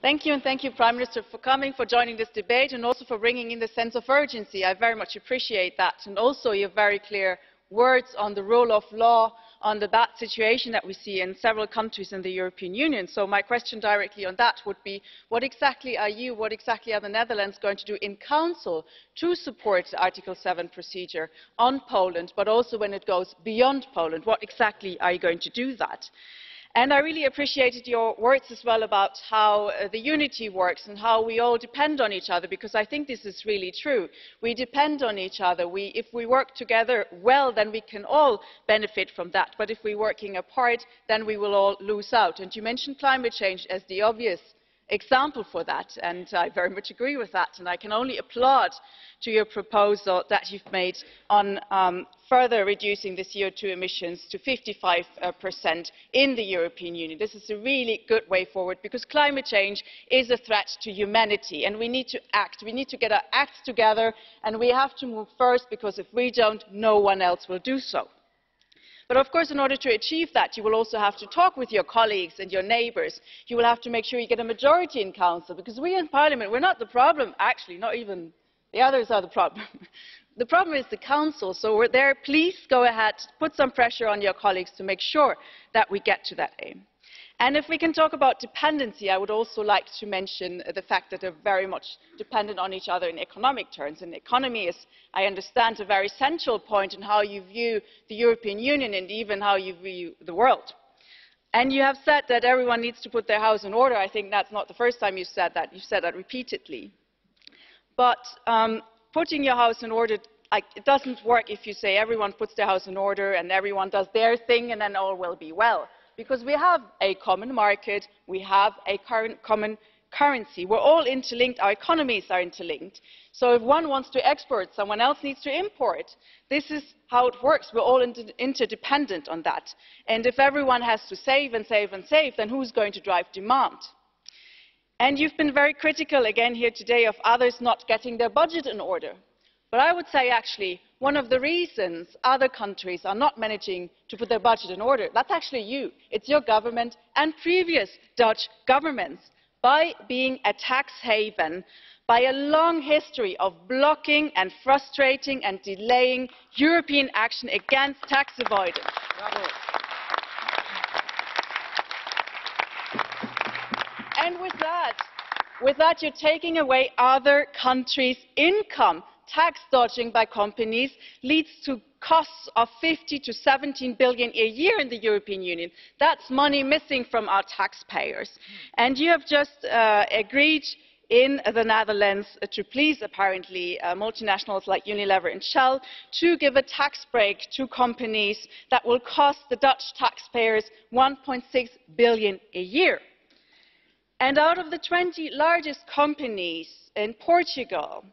Thank you, and thank you, Prime Minister, for coming, for joining this debate, and also for bringing in the sense of urgency. I very much appreciate that, and also your very clear words on the rule of law, on the bad situation that we see in several countries in the European Union. So my question directly on that would be, what exactly are the Netherlands going to do in Council to support the Article 7 procedure on Poland, but also when it goes beyond Poland? What exactly are you going to do that? And I really appreciated your words as well about how the unity works and how we all depend on each other, because I think this is really true. We depend on each other. If we work together well, then we can all benefit from that. But if we're working apart, then we will all lose out. And you mentioned climate change as the obvious example for that, and I very much agree with that, and I can only applaud to your proposal that you've made on further reducing the CO2 emissions to 55% in the European Union. This is a really good way forward, because climate change is a threat to humanity, and we need to act. We need to get our acts together, and we have to move first, because if we don't, no one else will do so. But of course, in order to achieve that, you will also have to talk with your colleagues and your neighbours. You will have to make sure you get a majority in Council, because we in Parliament, we're not the problem. Actually, not even the others are the problem. The problem is the Council, so we're there. Please go ahead, put some pressure on your colleagues to make sure that we get to that aim. And if we can talk about dependency, I would also like to mention the fact that they're very much dependent on each other in economic terms. And the economy is, I understand, a very central point in how you view the European Union and even how you view the world. And you have said that everyone needs to put their house in order. I think that's not the first time you've said that. You've said that repeatedly. But putting your house in order, it doesn't work if you say everyone puts their house in order and everyone does their thing and then all will be well. Because we have a common market, we have a common currency. We're all interlinked, our economies are interlinked. So if one wants to export, someone else needs to import. This is how it works. We're all interdependent on that. And if everyone has to save and save and save, then who's going to drive demand? And you've been very critical again here today of others not getting their budget in order. But I would say, actually, one of the reasons other countries are not managing to put their budget in order, that's actually you. It's your government and previous Dutch governments, by being a tax haven, by a long history of blocking and frustrating and delaying European action against tax avoidance. Bravo. And with that, you're taking away other countries' income. Tax dodging by companies leads to costs of 15 to 17 billion a year in the European Union. That's money missing from our taxpayers. And you have just agreed in the Netherlands to please, apparently, multinationals like Unilever and Shell to give a tax break to companies that will cost the Dutch taxpayers 1.6 billion a year. And out of the 20 largest companies in Portugal,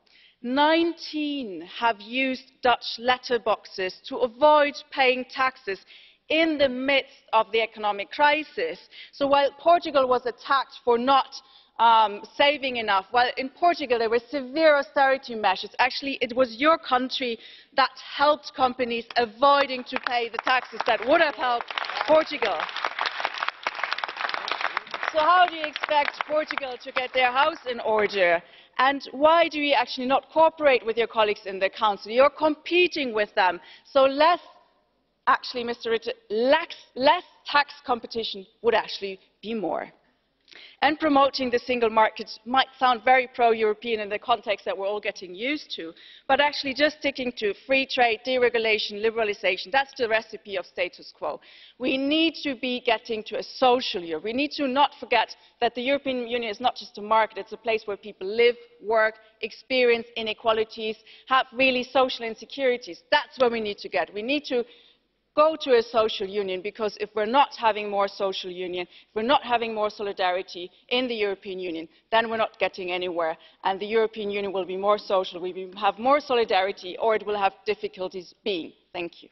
19 have used Dutch letterboxes to avoid paying taxes in the midst of the economic crisis. So while Portugal was attacked for not saving enough, well, in Portugal there were severe austerity measures. Actually, it was your country that helped companies avoiding to pay the taxes that would have helped Portugal. So how do you expect Portugal to get their house in order? And why do you actually not cooperate with your colleagues in the Council? You're competing with them. So actually, Mr. Rutte, less tax competition would actually be more. And promoting the single market might sound very pro-European in the context that we're all getting used to, but actually just sticking to free trade, deregulation, liberalisation, that's the recipe of status quo. We need to be getting to a social Europe. We need to not forget that the European Union is not just a market, it's a place where people live, work, experience inequalities, have really social insecurities. That's where we need to get. We need to go to a social union, because if we're not having more social union, if we're not having more solidarity in the European Union, then we're not getting anywhere, and the European Union will be more social, we will have more solidarity, or it will have difficulties being. Thank you.